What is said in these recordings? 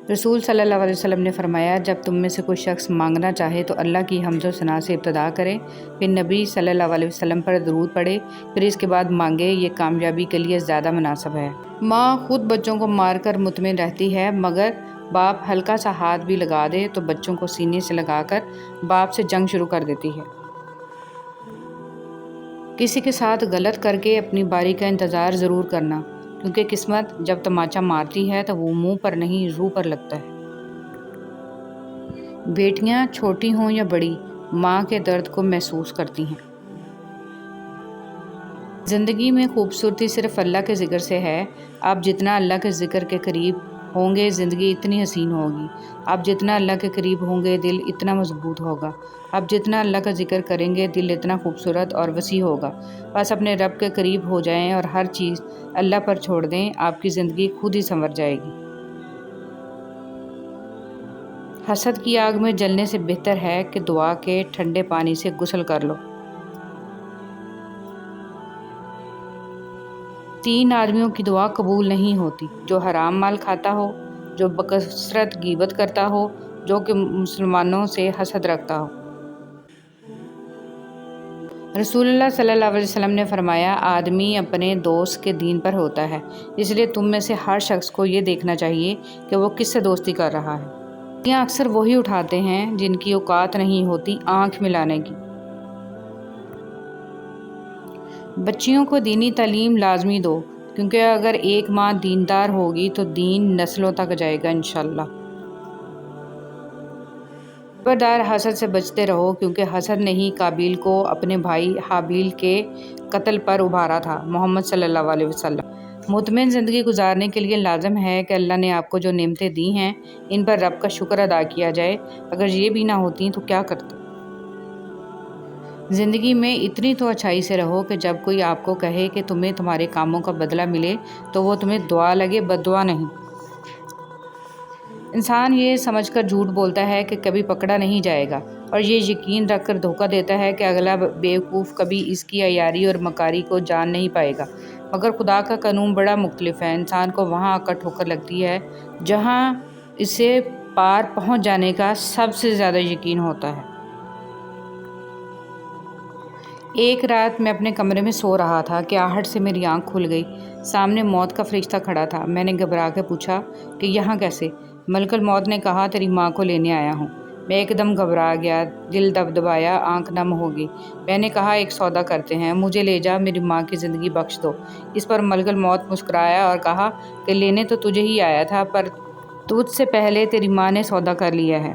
رسول صلی اللہ علیہ وسلم نے فرمایا، جب تم میں سے کوئی شخص مانگنا چاہے تو اللہ کی حمد و ثنا سے ابتدا کرے، پھر نبی صلی اللہ علیہ وسلم پر درود پڑھے، پھر اس کے بعد مانگے، یہ کامیابی کے لیے زیادہ مناسب ہے۔ ماں خود بچوں کو مار کر مطمئن رہتی ہے، مگر باپ ہلکا سا ہاتھ بھی لگا دے تو بچوں کو سینے سے لگا کر باپ سے جنگ شروع کر دیتی ہے۔ کسی کے ساتھ غلط کر کے اپنی باری کا انتظار ضرور کرنا، کیونکہ قسمت جب تماچا مارتی ہے تو وہ منہ پر نہیں روح پر لگتا ہے۔ بیٹیاں چھوٹی ہوں یا بڑی، ماں کے درد کو محسوس کرتی ہیں۔ زندگی میں خوبصورتی صرف اللہ کے ذکر سے ہے۔ آپ جتنا اللہ کے ذکر کے قریب ہوں گے زندگی اتنی حسین ہوگی۔ آپ جتنا اللہ کے قریب ہوں گے دل اتنا مضبوط ہوگا۔ آپ جتنا اللہ کا ذکر کریں گے دل اتنا خوبصورت اور وسیع ہوگا۔ بس اپنے رب کے قریب ہو جائیں اور ہر چیز اللہ پر چھوڑ دیں، آپ کی زندگی خود ہی سنور جائے گی۔ حسد کی آگ میں جلنے سے بہتر ہے کہ دعا کے ٹھنڈے پانی سے غسل کر لو۔ 3 آدمیوں کی دعا قبول نہیں ہوتی: جو حرام مال کھاتا ہو، جو بکثرت غیبت کرتا ہو، جو کہ مسلمانوں سے حسد رکھتا ہو۔ رسول اللہ صلی اللہ علیہ وسلم نے فرمایا، آدمی اپنے دوست کے دین پر ہوتا ہے، اس لیے تم میں سے ہر شخص کو یہ دیکھنا چاہیے کہ وہ کس سے دوستی کر رہا ہے۔ یہ اکثر وہی اٹھاتے ہیں جن کی اوقات نہیں ہوتی آنکھ ملانے کی۔ بچیوں کو دینی تعلیم لازمی دو، کیونکہ اگر ایک ماں دیندار ہوگی تو دین نسلوں تک جائے گا انشاءاللہ۔ خبردار حسد سے بچتے رہو، کیونکہ حسد نے ہی قابیل کو اپنے بھائی حابیل کے قتل پر ابھارا تھا۔ محمد صلی اللہ علیہ وسلم۔ مطمئن زندگی گزارنے کے لیے لازم ہے کہ اللہ نے آپ کو جو نعمتیں دی ہیں ان پر رب کا شکر ادا کیا جائے۔ اگر یہ بھی نہ ہوتی تو کیا کرتے؟ زندگی میں اتنی تو اچھائی سے رہو کہ جب کوئی آپ کو کہے کہ تمہیں تمہارے کاموں کا بدلہ ملے تو وہ تمہیں دعا لگے، بد دعا نہیں۔ انسان یہ سمجھ کر جھوٹ بولتا ہے کہ کبھی پکڑا نہیں جائے گا، اور یہ یقین رکھ کر دھوکہ دیتا ہے کہ اگلا بیوقوف کبھی اس کی عیاری اور مکاری کو جان نہیں پائے گا۔ مگر خدا کا قانون بڑا مختلف ہے۔ انسان کو وہاں آ کر ٹھوکر لگتی ہے جہاں اسے پار پہنچ جانے کا سب سے زیادہ یقین ہوتا ہے۔ ایک رات میں اپنے کمرے میں سو رہا تھا کہ آہٹ سے میری آنکھ کھل گئی۔ سامنے موت کا فرشتہ کھڑا تھا۔ میں نے گھبرا کے پوچھا کہ یہاں کیسے؟ ملک الموت نے کہا، تیری ماں کو لینے آیا ہوں۔ میں ایک دم گھبرا گیا، دل دبدبایا، آنکھ نم ہو گئی۔ میں نے کہا، ایک سودا کرتے ہیں، مجھے لے جا، میری ماں کی زندگی بخش دو۔ اس پر ملک الموت مسکرایا اور کہا کہ لینے تو تجھے ہی آیا تھا، پر تجھ سے پہلے تیری ماں نے سودا کر لیا ہے۔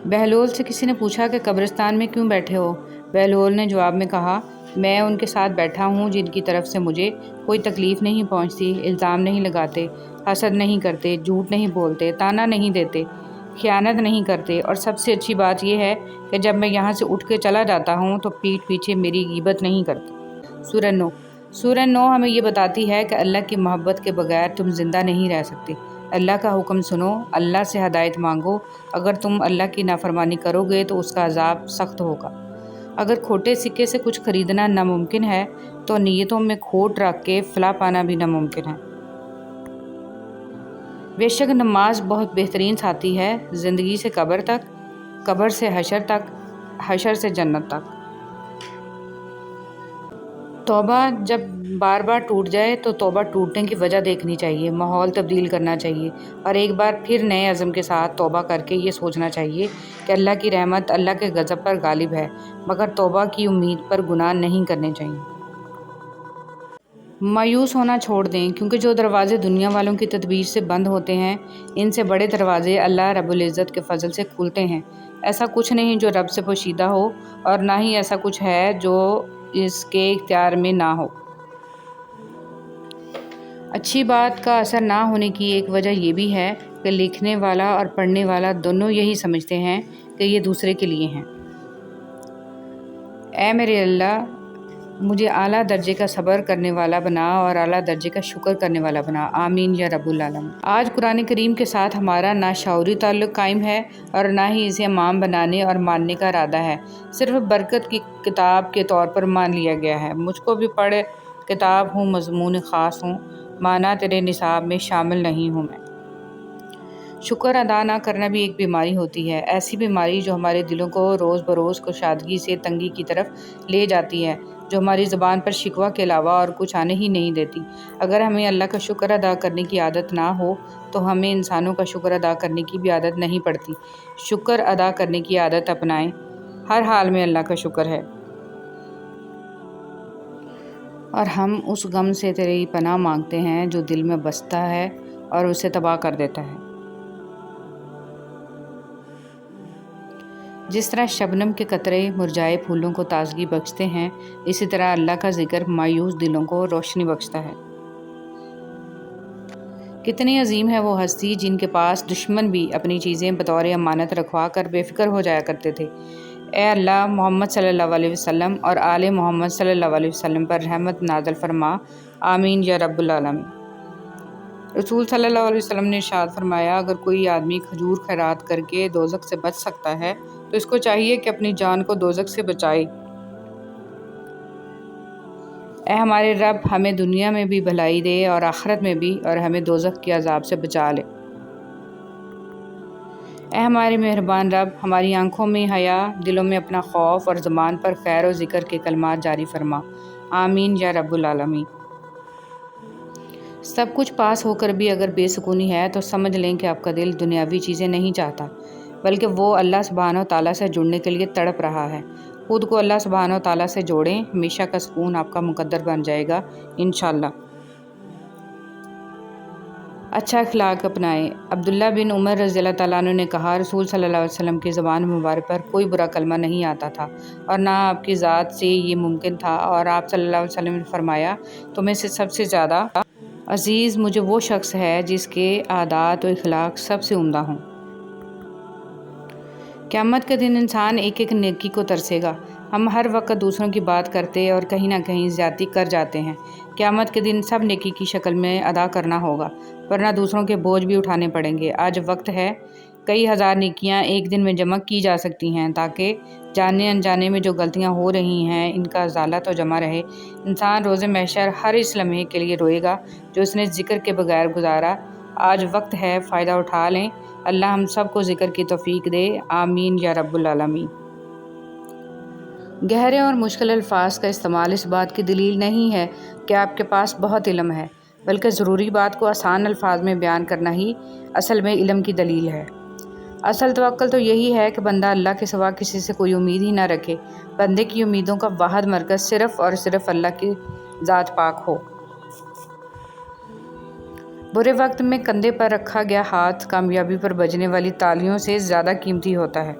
بہلول سے کسی نے پوچھا کہ قبرستان میں کیوں بیٹھے ہو؟ بہلول نے جواب میں کہا، میں ان کے ساتھ بیٹھا ہوں جن کی طرف سے مجھے کوئی تکلیف نہیں پہنچتی، الزام نہیں لگاتے، حسد نہیں کرتے، جھوٹ نہیں بولتے، طعنہ نہیں دیتے، خیانت نہیں کرتے، اور سب سے اچھی بات یہ ہے کہ جب میں یہاں سے اٹھ کے چلا جاتا ہوں تو پیٹھ پیچھے میری غیبت نہیں کرتے۔ سورہ نو ہمیں یہ بتاتی ہے کہ اللہ کی محبت کے بغیر تم زندہ نہیں رہ سکتے۔ اللہ کا حکم سنو، اللہ سے ہدایت مانگو۔ اگر تم اللہ کی نافرمانی کرو گے تو اس کا عذاب سخت ہوگا۔ اگر کھوٹے سکے سے کچھ خریدنا ناممکن ہے تو نیتوں میں کھوٹ رکھ کے فلاح پانا بھی ناممکن ہے۔ بے شک نماز بہت بہترین ساتھی ہے، زندگی سے قبر تک، قبر سے حشر تک، حشر سے جنت تک۔ توبہ جب بار بار ٹوٹ جائے تو توبہ ٹوٹنے کی وجہ دیکھنی چاہیے، ماحول تبدیل کرنا چاہیے، اور ایک بار پھر نئے عزم کے ساتھ توبہ کر کے یہ سوچنا چاہیے کہ اللہ کی رحمت اللہ کے غضب پر غالب ہے، مگر توبہ کی امید پر گناہ نہیں کرنے چاہیے۔ مایوس ہونا چھوڑ دیں، کیونکہ جو دروازے دنیا والوں کی تدبیر سے بند ہوتے ہیں ان سے بڑے دروازے اللہ رب العزت کے فضل سے کھلتے ہیں۔ ایسا کچھ نہیں جو رب سے پوشیدہ ہو، اور نہ ہی ایسا کچھ ہے جو اس کے اختیار میں نہ ہو۔ اچھی بات کا اثر نہ ہونے کی ایک وجہ یہ بھی ہے کہ لکھنے والا اور پڑھنے والا دونوں یہی سمجھتے ہیں کہ یہ دوسرے کے لیے ہیں۔ اے میرے اللہ، مجھے اعلیٰ درجے کا صبر کرنے والا بنا اور اعلیٰ درجے کا شکر کرنے والا بنا، آمین یا رب العالمین۔ آج قرآن کریم کے ساتھ ہمارا نہ شعوری تعلق قائم ہے اور نہ ہی اسے عام بنانے اور ماننے کا ارادہ ہے، صرف برکت کی کتاب کے طور پر مان لیا گیا ہے۔ مجھ کو بھی پڑھ کتاب ہوں، مضمون خاص ہوں، مانا تیرے نصاب میں شامل نہیں ہوں میں۔ شکر ادا نہ کرنا بھی ایک بیماری ہوتی ہے، ایسی بیماری جو ہمارے دلوں کو روز بروز کشادگی سے تنگی کی طرف لے جاتی ہے، جو ہماری زبان پر شکوہ کے علاوہ اور کچھ آنے ہی نہیں دیتی۔ اگر ہمیں اللہ کا شکر ادا کرنے کی عادت نہ ہو تو ہمیں انسانوں کا شکر ادا کرنے کی بھی عادت نہیں پڑتی۔ شکر ادا کرنے کی عادت اپنائیں، ہر حال میں اللہ کا شکر ہے۔ اور ہم اس غم سے تیری پناہ مانگتے ہیں جو دل میں بستا ہے اور اسے تباہ کر دیتا ہے۔ جس طرح شبنم کے قطرے مرجھائے پھولوں کو تازگی بخشتے ہیں، اسی طرح اللہ کا ذکر مایوس دلوں کو روشنی بخشتا ہے۔ کتنی عظیم ہے وہ ہستی جن کے پاس دشمن بھی اپنی چیزیں بطور امانت رکھوا کر بے فکر ہو جایا کرتے تھے۔ اے اللہ، محمد صلی اللہ علیہ وسلم اور آل محمد صلی اللہ علیہ وسلم پر رحمت نازل فرما، آمین یا رب العالمین۔ رسول صلی اللہ علیہ وسلم نے ارشاد فرمایا، اگر کوئی آدمی کھجور خیرات کر کے دوزخ سے بچ سکتا ہے تو اس کو چاہیے کہ اپنی جان کو دوزخ سے بچائے۔ اے ہمارے رب، ہمیں دنیا میں بھی بھلائی دے اور آخرت میں بھی، اور ہمیں دوزخ کے عذاب سے بچا لے۔ اے ہمارے مہربان رب، ہماری آنکھوں میں حیا، دلوں میں اپنا خوف اور زبان پر خیر و ذکر کے کلمات جاری فرما، آمین یا رب العالمین۔ سب کچھ پاس ہو کر بھی اگر بے سکونی ہے تو سمجھ لیں کہ آپ کا دل دنیاوی چیزیں نہیں چاہتا، بلکہ وہ اللہ سبحانہ و تعالیٰ سے جڑنے کے لیے تڑپ رہا ہے۔ خود کو اللہ سبحانہ و تعالیٰ سے جوڑیں، ہمیشہ کا سکون آپ کا مقدر بن جائے گا انشاءاللہ۔ اچھا اخلاق اپنائیں۔ عبداللہ بن عمر رضی اللہ تعالیٰ عنہ نے کہا، رسول صلی اللہ علیہ وسلم کی زبان مبارک پر کوئی برا کلمہ نہیں آتا تھا اور نہ آپ کی ذات سے یہ ممکن تھا، اور آپ صلی اللہ علیہ وسلم نے فرمایا، تمہیں سے سب سے زیادہ عزیز مجھے وہ شخص ہے جس کے عادات و اخلاق سب سے عمدہ ہوں۔ قیامت کے دن انسان ایک ایک نیکی کو ترسے گا۔ ہم ہر وقت دوسروں کی بات کرتے اور کہیں نہ کہیں زیادتی کر جاتے ہیں۔ قیامت کے دن سب نیکی کی شکل میں ادا کرنا ہوگا، ورنہ دوسروں کے بوجھ بھی اٹھانے پڑیں گے۔ آج وقت ہے، کئی ہزار نیکیاں ایک دن میں جمع کی جا سکتی ہیں تاکہ جانے انجانے میں جو غلطیاں ہو رہی ہیں ان کا ازالہ تو جمع رہے۔ انسان روز محشر ہر اس لمحے کے لیے روئے گا جو اس نے ذکر کے بغیر گزارا۔ آج وقت ہے، فائدہ اٹھا لیں۔ اللہ ہم سب کو ذکر کی توفیق دے، آمین یا رب العالمین۔ گہرے اور مشکل الفاظ کا استعمال اس بات کی دلیل نہیں ہے کہ آپ کے پاس بہت علم ہے، بلکہ ضروری بات کو آسان الفاظ میں بیان کرنا ہی اصل میں علم کی دلیل ہے۔ اصل توکل تو یہی ہے کہ بندہ اللہ کے سوا کسی سے کوئی امید ہی نہ رکھے، بندے کی امیدوں کا واحد مرکز صرف اور صرف اللہ کی ذات پاک ہو۔ برے وقت میں کندھے پر رکھا گیا ہاتھ کامیابی پر بجنے والی تالیوں سے زیادہ قیمتی ہوتا ہے۔